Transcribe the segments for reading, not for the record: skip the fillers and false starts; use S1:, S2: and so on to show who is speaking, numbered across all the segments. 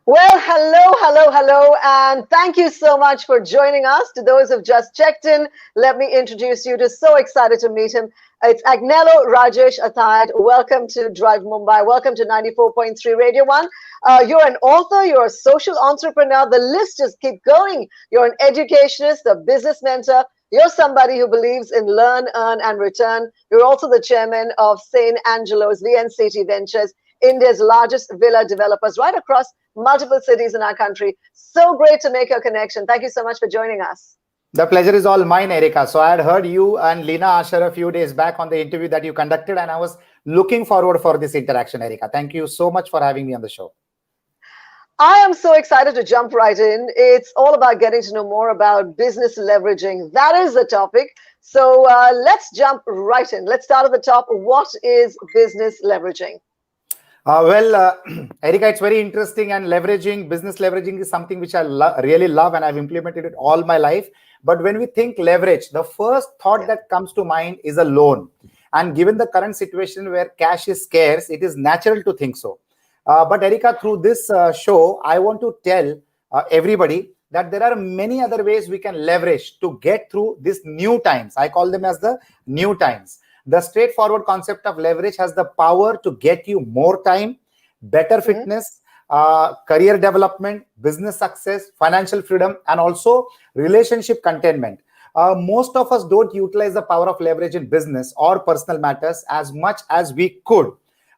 S1: Well, hello, and thank you so much for joining us. To those who've just checked in, let me introduce you to so excited to meet him. It's Agnello Rajesh Athayat. Welcome to Drive Mumbai. Welcome to 94.3 Radio 1. You're an author, you're a social entrepreneur. The list just keep going. You're an educationist, a business mentor. You're somebody who believes in learn, earn, and return. You're also the chairman of St. Angelo's VNCT Ventures, India's largest villa developers right across multiple cities in our country. So great to make your connection. Thank you so much for joining us.
S2: The pleasure is all mine, Erica. So I had heard you and Lina Asher a few days back on the interview that you conducted, and I was looking forward for this interaction, Erica. Thank you so much for having me on the show.
S1: I am so excited to jump right in. It's all about getting to know more about business leveraging. That is the topic. So let's jump right in. Let's start at the top. What is business leveraging?
S2: Erica, it's very interesting, and business leveraging is something which I really love, and I've implemented it all my life. But when we think leverage, the first thought that comes to mind is a loan. And given the current situation where cash is scarce, it is natural to think so. But Erica, through this show, I want to tell everybody that there are many other ways we can leverage to get through these new times. I call them as the new times. The straightforward concept of leverage has the power to get you more time, better fitness, career development, business success, financial freedom, and also relationship contentment. Most of us don't utilize the power of leverage in business or personal matters as much as we could.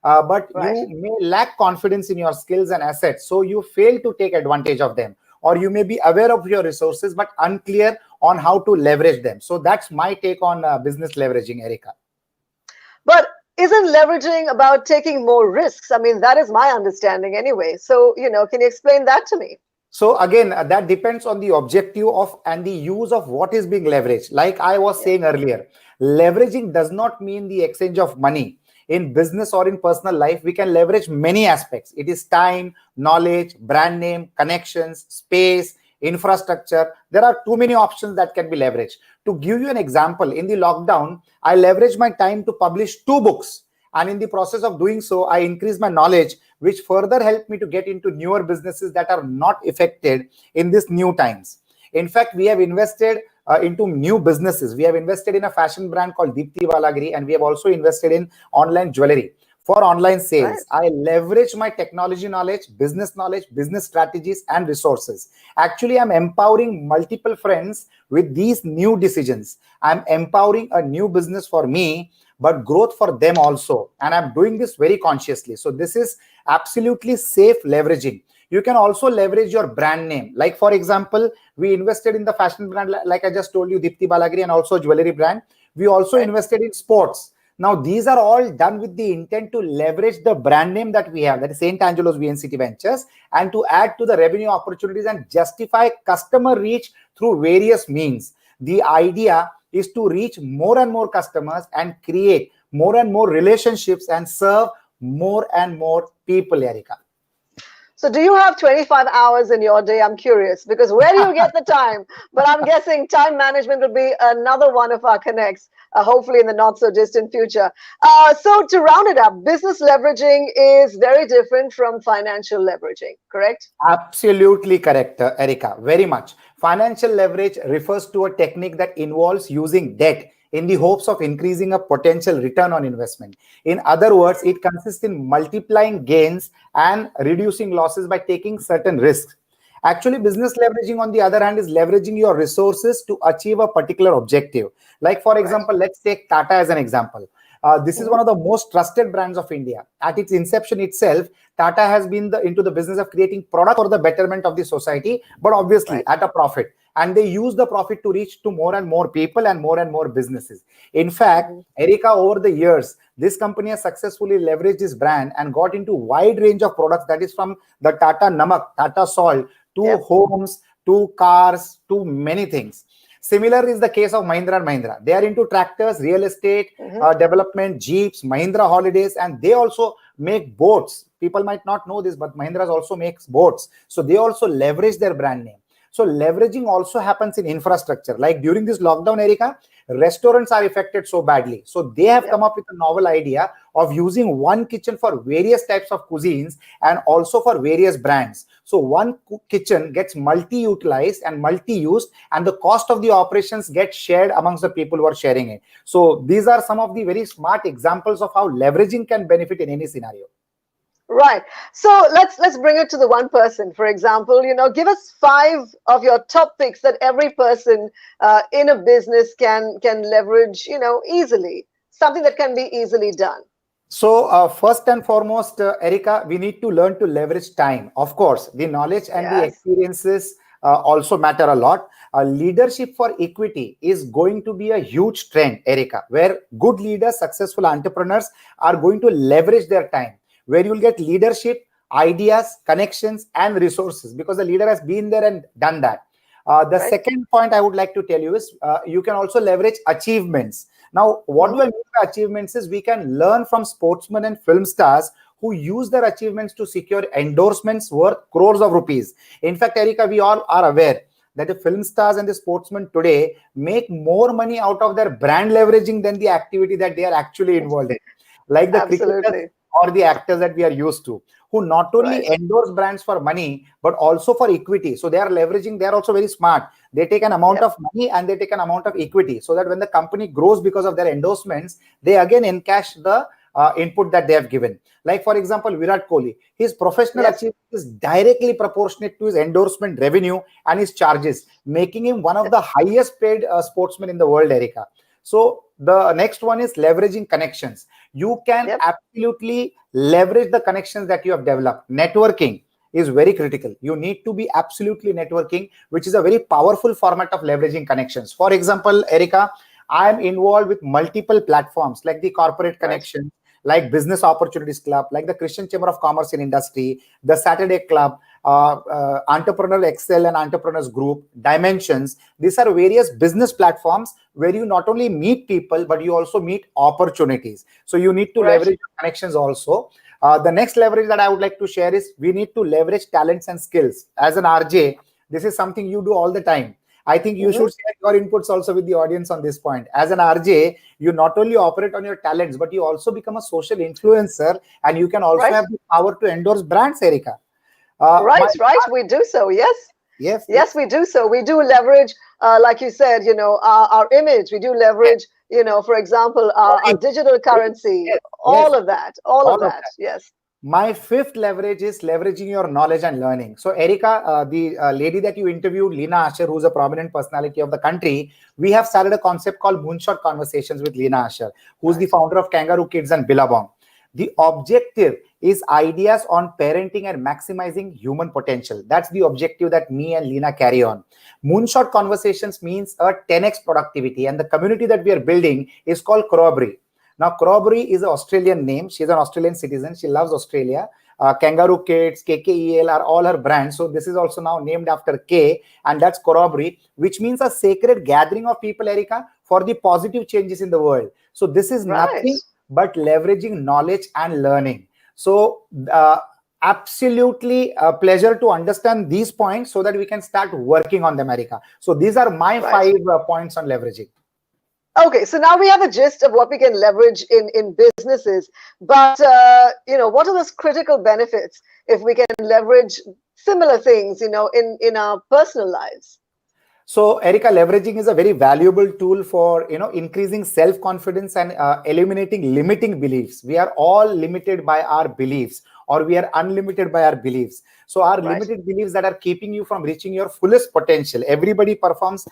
S2: But you may lack confidence in your skills and assets, so you fail to take advantage of them. Or you may be aware of your resources, but unclear on how to leverage them. So that's my take on business leveraging, Erica.
S1: But isn't leveraging about taking more risks? I mean, that is my understanding anyway. So, can you explain that to me?
S2: So again, that depends on the objective of and the use of what is being leveraged. Like I was saying earlier, leveraging does not mean the exchange of money. In business or in personal life, we can leverage many aspects. It is time, knowledge, brand name, connections, space, infrastructure. There are too many options that can be leveraged. To give you an example, in the lockdown, I leveraged my time to publish 2 books. And in the process of doing so, I increased my knowledge, which further helped me to get into newer businesses that are not affected in these new times. In fact, we have invested into new businesses. We have invested in a fashion brand called Deepti Balagiri, and we have also invested in online jewelry. For online sales, I leverage my technology knowledge, business strategies, and resources. Actually, I'm empowering multiple friends with these new decisions. I'm empowering a new business for me, but growth for them also. And I'm doing this very consciously. So this is absolutely safe leveraging. You can also leverage your brand name. Like, for example, we invested in the fashion brand, like I just told you, Deepti Balagiri, and also jewelry brand. We also invested in sports. Now, these are all done with the intent to leverage the brand name that we have, that is St. Angelo's VNCT Ventures, and to add to the revenue opportunities and justify customer reach through various means. The idea is to reach more and more customers and create more and more relationships and serve more and more people, Erica.
S1: So do you have 25 hours in your day? I'm curious, because where do you get the time? But I'm guessing time management will be another one of our connects, hopefully in the not so distant future. So to round it up, business leveraging is very different from financial leveraging, correct?
S2: Absolutely correct, Erica, very much. Financial leverage refers to a technique that involves using debt in the hopes of increasing a potential return on investment. In other words, it consists in multiplying gains and reducing losses by taking certain risks. Actually, business leveraging, on the other hand, is leveraging your resources to achieve a particular objective. Like, for example, let's take Tata as an example. This is one of the most trusted brands of India. At its inception itself, Tata has been into the business of creating products for the betterment of the society, but obviously at a profit. And they use the profit to reach to more and more people and more businesses. In fact, Erica, over the years, this company has successfully leveraged this brand and got into a wide range of products, that is from the Tata Namak, Tata Salt, to homes, to cars, to many things. Similar is the case of Mahindra & Mahindra. They are into tractors, real estate, development, jeeps, Mahindra Holidays, and they also make boats. People might not know this, but Mahindra also makes boats. So they also leverage their brand name. So leveraging also happens in infrastructure. Like during this lockdown, Erica, restaurants are affected so badly. So they have come up with a novel idea of using one kitchen for various types of cuisines and also for various brands. So one kitchen gets multi-utilized and multi-used, and the cost of the operations gets shared amongst the people who are sharing it. So these are some of the very smart examples of how leveraging can benefit in any scenario.
S1: Right. So let's bring it to the one person. For example, give us five of your top picks that every person in a business can leverage, easily. Something that can be easily done.
S2: So first and foremost, Erica, we need to learn to leverage time. Of course, the knowledge and the
S1: Yes.
S2: experiences also matter a lot. Leadership for equity is going to be a huge trend, Erica, where good leaders, successful entrepreneurs are going to leverage their time, where you'll get leadership, ideas, connections, and resources because the leader has been there and done that. The
S1: Right.
S2: second point I would like to tell you is you can also leverage achievements. Now, what do I mean by achievements is we can learn from sportsmen and film stars who use their achievements to secure endorsements worth crores of rupees. In fact, Erica, we all are aware that the film stars and the sportsmen today make more money out of their brand leveraging than the activity that they are actually involved in. Like the cricketers
S1: Absolutely.
S2: or the actors that we are used to, who not only
S1: Right.
S2: endorse brands for money, but also for equity. So they are leveraging, they are also very smart. They take an amount
S1: Yep.
S2: of money and they take an amount of equity so that when the company grows because of their endorsements, they again encash the input that they have given. Like, for example, Virat Kohli, his professional
S1: Yes.
S2: achievement is directly proportionate to his endorsement revenue and his charges, making him one of the highest paid sportsmen in the world, Erica. So the next one is leveraging connections. You can
S1: Yep.
S2: absolutely leverage the connections that you have developed. Networking is very critical. You need to be absolutely networking, which is a very powerful format of leveraging connections. For example, Erica, I am involved with multiple platforms like the Corporate
S1: Right.
S2: Connection, like Business Opportunities Club, like the Christian Chamber of Commerce in Industry, the Saturday Club, Entrepreneur Excel and Entrepreneurs Group, Dimensions. These are various business platforms where you not only meet people, but you also meet opportunities. So you need to
S1: Right.
S2: leverage connections also. The next leverage that I would like to share is we need to leverage talents and skills. As an RJ, this is something you do all the time. I think you should share your inputs also with the audience on this point. As an RJ, you not only operate on your talents, but you also become a social influencer and you can also
S1: Right.
S2: have the power to endorse brands, Erica. My
S1: Right. Right. We do so. Yes.
S2: yes,
S1: Yes,
S2: yes,
S1: we do so. We do leverage, like you said, our image. We do
S2: yes.
S1: leverage, for example, our
S2: Story.
S1: digital currency,
S2: Yes, yes,
S1: all of that, all
S2: all
S1: of
S2: of
S1: that.
S2: that.
S1: Yes.
S2: My fifth leverage is leveraging your knowledge and learning. So, Erica, the lady that you interviewed, Lena Asher, who's a prominent personality of the country, we have started a concept called Moonshot Conversations with Lena Asher, who's the
S1: Right.
S2: founder of Kangaroo Kids and Billabong. The objective is ideas on parenting and maximizing human potential. That's the objective that me and Lena carry on. Moonshot Conversations means a 10x productivity, and the community that we are building is called Corroboree. Now, Corroboree is an Australian name. She's an Australian citizen. She loves Australia. Kangaroo Kids, KKEL are all her brands. So this is also now named after K, and that's Corroboree, which means a sacred gathering of people, Erica, for the positive changes in the world. So this is
S1: Right.
S2: nothing but leveraging knowledge and learning. So absolutely a pleasure to understand these points so that we can start working on them, Erica. So these are my
S1: Right.
S2: five points on leveraging.
S1: Okay, so now we have a gist of what we can leverage in businesses, but what are those critical benefits if we can leverage similar things, in our personal lives?
S2: So, Erica, leveraging is a very valuable tool for increasing self-confidence and eliminating limiting beliefs. We are all limited by our beliefs, or we are unlimited by our beliefs. So, our
S1: Right.
S2: limited beliefs that are keeping you from reaching your fullest potential. Everybody performs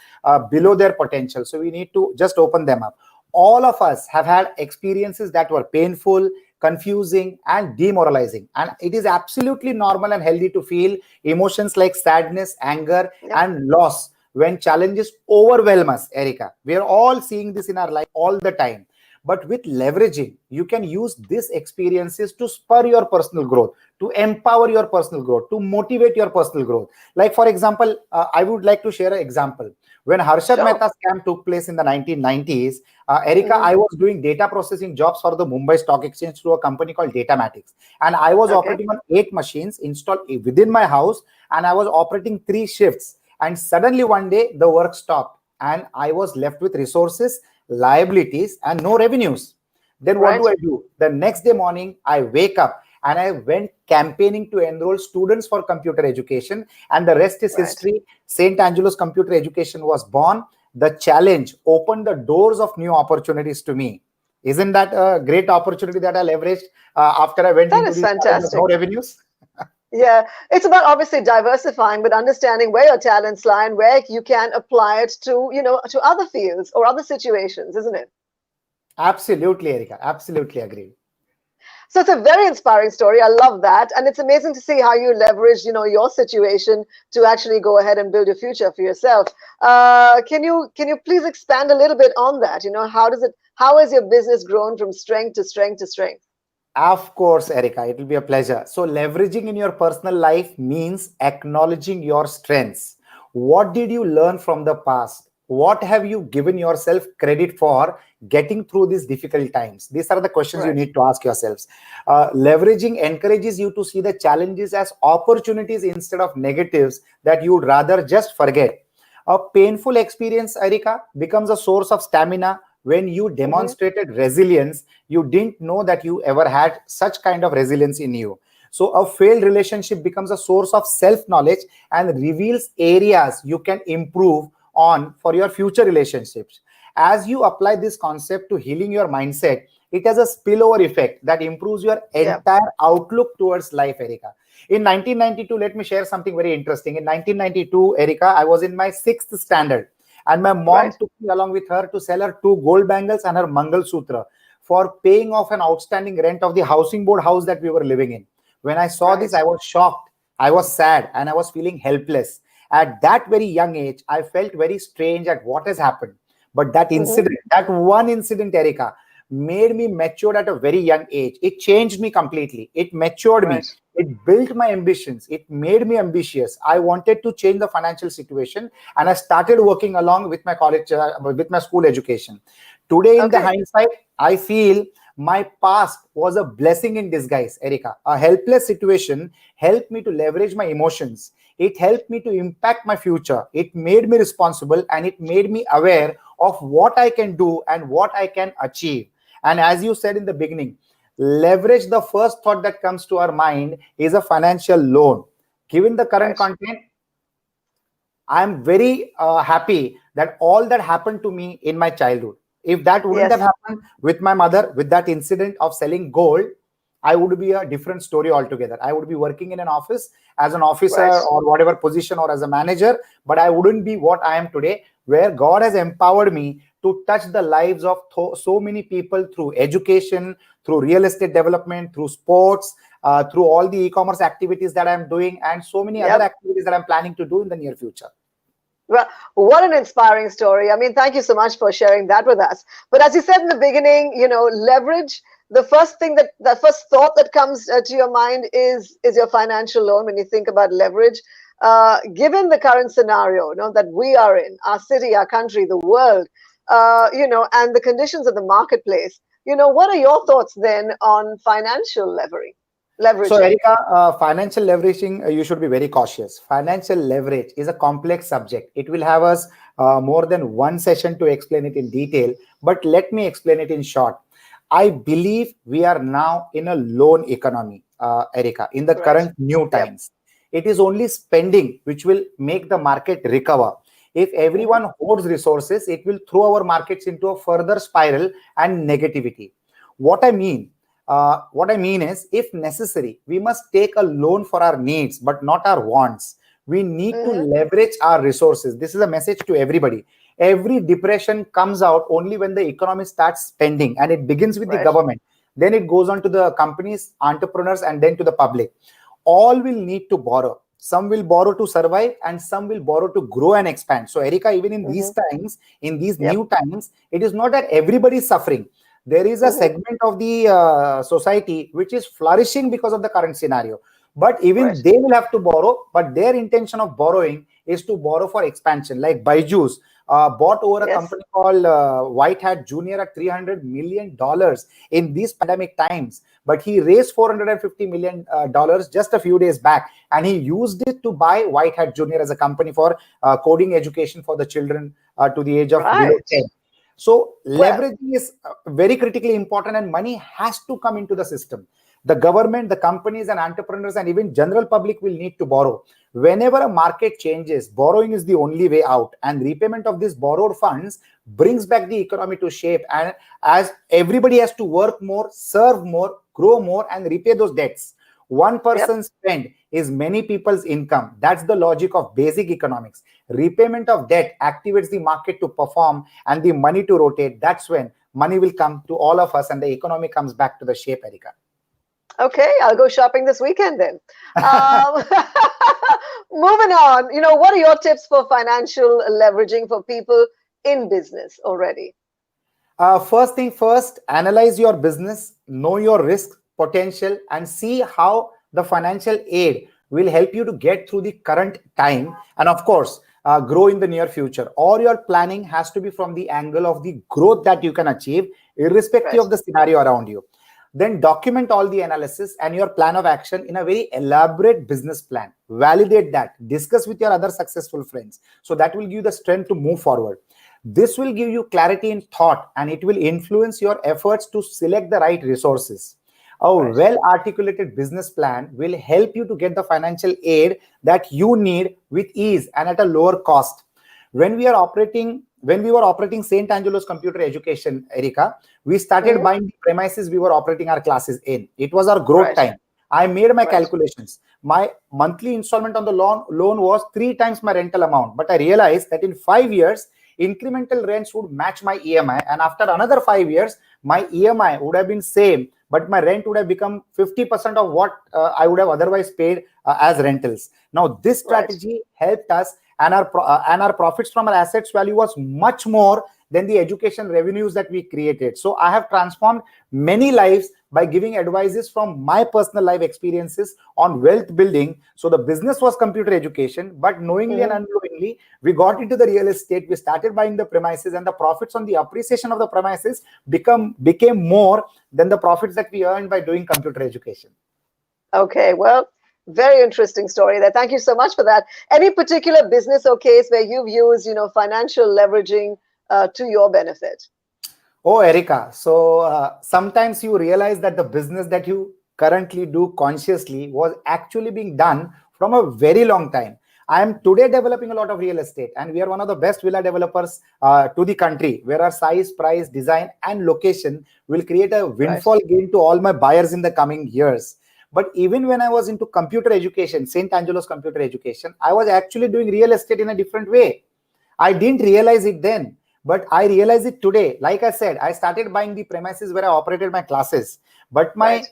S2: below their potential, so we need to just open them up. All of us have had experiences that were painful, confusing, and demoralizing, and it is absolutely normal and healthy to feel emotions like sadness, anger,
S1: Yep.
S2: and loss when challenges overwhelm us, Erica. We are all seeing this in our life all the time. But with leveraging, you can use these experiences to spur your personal growth, to empower your personal growth, to motivate your personal growth. Like, for example, I would like to share an example. When Harshad
S1: Sure.
S2: Mehta scam took place in the 1990s, Erica,
S1: Hmm.
S2: I was doing data processing jobs for the Mumbai Stock Exchange through a company called Datamatics. And I was
S1: Okay.
S2: operating on 8 machines installed within my house, and I was operating 3 shifts. And suddenly one day the work stopped and I was left with resources, liabilities, and no revenues. Then what
S1: Right.
S2: do? The next day morning, I wake up and I went campaigning to enroll students for computer education. And the rest is
S1: Right.
S2: history. St. Angelo's Computer Education was born. The challenge opened the doors of new opportunities to me. Isn't that a great opportunity that I leveraged after I went
S1: That
S2: into
S1: is
S2: these areas of no
S1: fantastic.
S2: revenues?
S1: Yeah, it's about obviously diversifying, but understanding where your talents lie and where you can apply it to, to other fields or other situations, isn't it?
S2: Absolutely, Erika. Absolutely agree.
S1: So it's a very inspiring story. I love that. And it's amazing to see how you leverage, your situation to actually go ahead and build a future for yourself. Can you please expand a little bit on that? How has your business grown from strength to strength to strength?
S2: Of course, Erica, it will be a pleasure. So, leveraging in your personal life means acknowledging your strengths. What did you learn from the past? What have you given yourself credit for getting through these difficult times? These are the questions you
S1: Right.
S2: need to ask yourselves. Leveraging encourages you to see the challenges as opportunities instead of negatives that you would rather just forget. A painful experience, Erika, becomes a source of stamina when you
S1: Hmm.
S2: demonstrated resilience. You didn't know that you ever had such kind of resilience in you. So a failed relationship becomes a source of self knowledge and reveals areas you can improve on for your future relationships. As you apply this concept to healing your mindset, it has a spillover effect that improves your
S1: Yeah.
S2: entire outlook towards life, Erika. In 1992, let me share something very interesting. In 1992, Erika, I was in my sixth standard, and my mom
S1: Right.
S2: took me along with her to sell her two gold bangles and her Mangal Sutra for paying off an outstanding rent of the housing board house that we were living in. When I saw this,
S1: Right.
S2: I was shocked, I was sad, and I was feeling helpless. At that very young age, I felt very strange at what has happened. But that
S1: Hmm.
S2: incident, that one incident, Erica, made me matured at a very young age. It changed me completely. It matured me.
S1: Right.
S2: It built my ambitions. It made me ambitious. I wanted to change the financial situation, and I started working along with my college, with my school education. Today, in the
S1: Okay.
S2: hindsight, I feel my past was a blessing in disguise, Erica. A helpless situation helped me to leverage my emotions. It helped me to impact my future. It made me responsible and it made me aware of what I can do and what I can achieve. And as you said in the beginning, leverage, the first thought that comes to our mind is a financial loan. Given the current
S1: Right.
S2: content, I'm very happy that all that happened to me in my childhood. If that wouldn't have
S1: Yes.
S2: happened with my mother, with that incident of selling gold, I would be a different story altogether. I would be working in an office as an officer
S1: Right.
S2: or whatever position or as a manager, but I wouldn't be what I am today, where God has empowered me to touch the lives of so many people through education, through real estate development, through sports, through all the e-commerce activities that I'm doing, and so many other
S1: Yep.
S2: activities that I'm planning to do in the near future.
S1: Well, what an inspiring story. I mean, thank you so much for sharing that with us. But as you said in the beginning, leverage, the first thought that comes to your mind is your financial loan when you think about leverage. Given the current scenario, that we are in, our city, our country, the world, and the conditions of the marketplace, what are your thoughts then on financial
S2: So,
S1: leveraging?
S2: Erica, financial leveraging, you should be very cautious. Financial leverage is a complex subject. It will have us more than one session to explain it in detail, but let me explain it in short. I believe we are now in a loan economy, Erica, in the
S1: Right.
S2: current new
S1: Yep.
S2: times. It is only spending which will make the market recover. If
S1: Hmm.
S2: everyone hoards resources, it will throw our markets into a further spiral and negativity. What I mean, what I mean is, if necessary, we must take a loan for our needs, but not our wants. We need to
S1: Hmm.
S2: leverage our resources. This is a message to everybody. Every depression comes out only when the economy starts spending, and it begins with the
S1: Right.
S2: government. Then it goes on to the companies, entrepreneurs, and then to the public. All will need to borrow. Some will borrow to survive, and some will borrow to grow and expand. So, Erica, even in these
S1: Hmm.
S2: times, in these
S1: Yep.
S2: new times, it is not that everybody is suffering. There is a
S1: Hmm.
S2: segment of the society which is flourishing because of the current scenario. But
S1: Right.
S2: even they will have to borrow, but their intention of borrowing is to borrow for expansion. Like Byju's bought over a
S1: Yes.
S2: company called White Hat Junior at $300 million in these pandemic times. But he raised $450 million just a few days back, and he used it to buy White Hat Junior as a company for coding education for the children to the age of below
S1: Right.
S2: 10. So
S1: Well,
S2: leveraging is very critically important, and money has to come into the system. The government, the companies and entrepreneurs and even general public will need to borrow. Whenever a market changes, borrowing is the only way out, and repayment of these borrowed funds brings back the economy to shape. And as everybody has to work more, serve more, grow more, and repay those debts. One
S1: yep.
S2: person's spend is many people's income. That's the logic of basic economics. Repayment of debt activates the market to perform and the money to rotate. That's when money will come to all of us and the economy comes back to the shape, Erica.
S1: Okay, I'll go shopping this weekend then. Um, moving on, what are your tips for financial leveraging for people in business already?
S2: First thing first, analyze your business, know your risk potential, and see how the financial aid will help you to get through the current time and, of course, grow in the near future. Or your planning has to be from the angle of the growth that you can achieve, irrespective
S1: Right.
S2: of the scenario around you. Then document all the analysis and your plan of action in a very elaborate business plan. Validate that, discuss with your other successful friends. So that will give you the strength to move forward. This will give you clarity in thought and it will influence your efforts to select the right resources. A
S1: Right.
S2: well articulated business plan will help you to get the financial aid that you need with ease and at a lower cost. When we were operating St. Angelo's Computer Education, Erica, we started
S1: Hmm.
S2: buying the premises we were operating our classes in. It was our growth
S1: Right.
S2: time. I made my
S1: Right.
S2: calculations. My monthly installment on the loan was 3 times my rental amount. But I realized that in 5 years, incremental rents would match my EMI. And after another 5 years, my EMI would have been same, but my rent would have become 50% of what I would have otherwise paid as rentals. Now, this
S1: Right.
S2: strategy helped us, and our profits from our assets value was much more than the education revenues that we created. So I have transformed many lives by giving advices from my personal life experiences on wealth building. So the business was computer education, but knowingly and
S1: Hmm.
S2: unknowingly, we got into the real estate. We started buying the premises, and the profits on the appreciation of the premises became more than the profits that we earned by doing computer education.
S1: Okay, well, very interesting story there. Thank you so much for that. Any particular business or case where you've used, financial leveraging to your benefit?
S2: Oh, Erica. So sometimes you realize that the business that you currently do consciously was actually being done from a very long time. I am today developing a lot of real estate, and we are one of the best villa developers to the country, where our size, price, design, and location will create a
S1: Right.
S2: windfall gain to all my buyers in the coming years. But even when I was into computer education, St. Angelo's Computer Education, I was actually doing real estate in a different way. I didn't realize it then, but I realize it today. Like I said, I started buying the premises where I operated my classes, but
S1: Right.
S2: my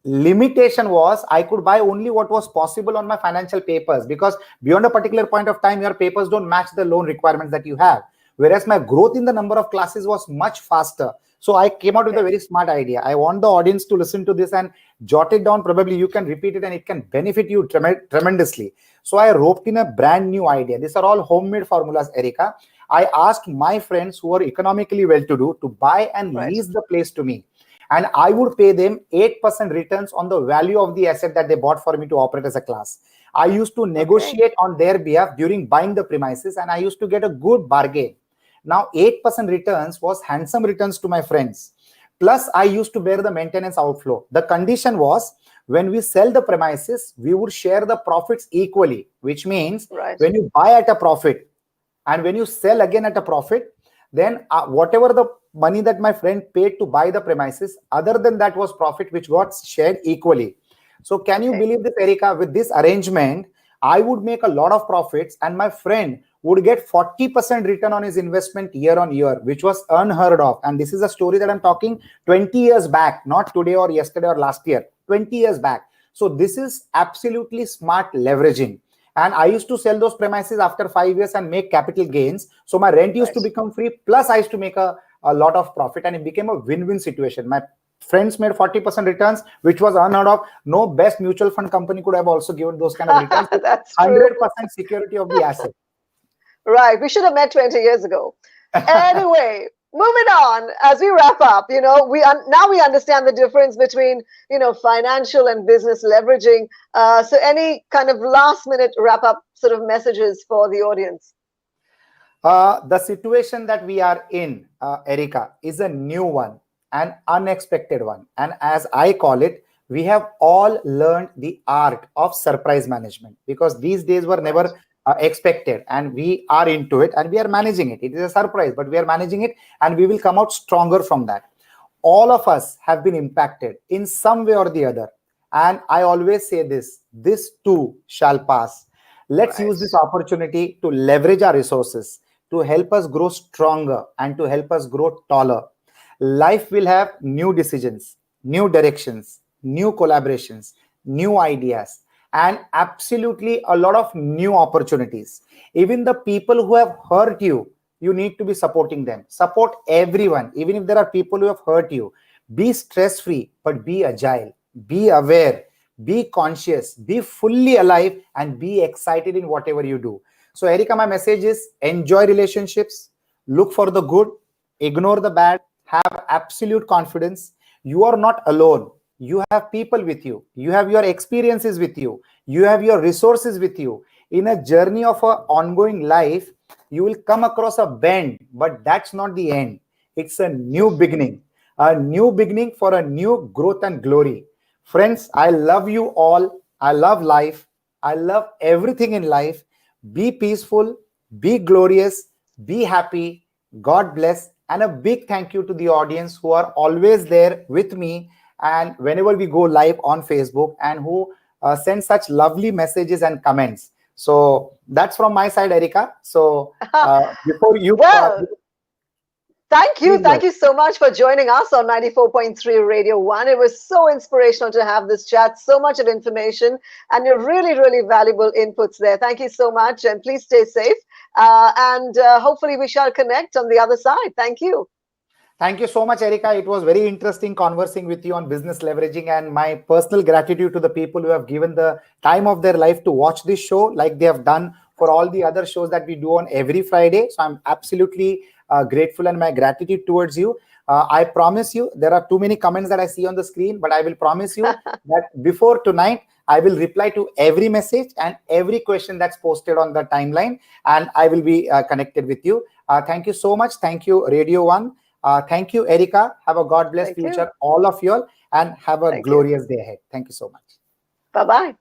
S2: limitation was I could buy only what was possible on my financial papers, because beyond a particular point of time, your papers don't match the loan requirements that you have. Whereas my growth in the number of classes was much faster. So I came out with a
S1: Okay.
S2: very smart idea. I want the audience to listen to this and jot it down. Probably you can repeat it and it can benefit you tremendously. So I roped in a brand new idea. These are all homemade formulas, Erica. I asked my friends who are economically well-to-do to buy and
S1: Right.
S2: lease the place to me, and I would pay them 8% returns on the value of the asset that they bought for me to operate as a class. I used to
S1: Okay.
S2: negotiate on their behalf during buying the premises, and I used to get a good bargain. Now, 8% returns was handsome returns to my friends. Plus, I used to bear the maintenance outflow. The condition was, when we sell the premises, we would share the profits equally, which means
S1: Right.
S2: when you buy at a profit and when you sell again at a profit, then whatever the money that my friend paid to buy the premises, other than that was profit which got shared equally. So can you
S1: Okay.
S2: believe this, Erica? With this arrangement, I would make a lot of profits and my friend would get 40% return on his investment year on year, which was unheard of. And this is a story that I'm talking 20 years back, not today or yesterday or last year, 20 years back. So this is absolutely smart leveraging. And I used to sell those premises after 5 years and make capital gains. So my rent used to
S1: Right.
S2: become free. Plus, I used to make a lot of profit, and it became a win-win situation. My friends made 40% returns, which was unheard of. No best mutual fund company could have also given those kind of returns with
S1: That's true.
S2: 100% security of the asset.
S1: Right. We should have met 20 years ago. Anyway, moving on as we wrap up, now we understand the difference between, financial and business leveraging. So any kind of last minute wrap up sort of messages for the audience?
S2: The situation that we are in, Erica, is a new one, an unexpected one. And as I call it, we have all learned the art of surprise management, because these days were
S1: Right.
S2: never expected, and we are into it and we are managing it. It is a surprise, but we are managing it, and we will come out stronger from that. All of us have been impacted in some way or the other. And I always say this too shall pass. Let's use
S1: Right.
S2: this opportunity to leverage our resources to help us grow stronger and to help us grow taller. Life will have new decisions, new directions, new collaborations, new ideas, and absolutely a lot of new opportunities. Even the people who have hurt you, you need to be supporting them. Support everyone, even if there are people who have hurt you. Be stress free, but be agile, be aware, be conscious, be fully alive, and be excited in whatever you do. So, Erica, my message is enjoy relationships, look for the good, ignore the bad, have absolute confidence. You are not alone. You have people with you, you have your experiences with you, you have your resources with you. In a journey of an ongoing life, you will come across a bend, but that's not the end. It's a new beginning for a new growth and glory. Friends, I love you all. I love life. I love everything in life. Be peaceful, be glorious, be happy. God bless. And a big thank you to the audience who are always there with me. And whenever we go live on Facebook, and who send such lovely messages and comments. So that's from my side, Erica. So before you,
S1: Well, thank you.
S2: please go ahead.
S1: Thank you so much for joining us on 94.3 Radio 1. It was so inspirational to have this chat, so much of information, and your really, really valuable inputs there. Thank you so much, and please stay safe. And hopefully, we shall connect on the other side. Thank you.
S2: Thank you so much, Erica. It was very interesting conversing with you on business leveraging, and my personal gratitude to the people who have given the time of their life to watch this show, like they have done for all the other shows that we do on every Friday. So I'm absolutely grateful, and my gratitude towards you. I promise you, there are too many comments that I see on the screen, but I will promise you that before tonight, I will reply to every message and every question that's posted on the timeline, and I will be connected with you. Thank you so much. Thank you, Radio One. Thank you, Erica. Have a God bless
S1: Thank you.
S2: future, all of you all, and have a
S1: Thank you.
S2: glorious day ahead. Thank you so much.
S1: Bye bye.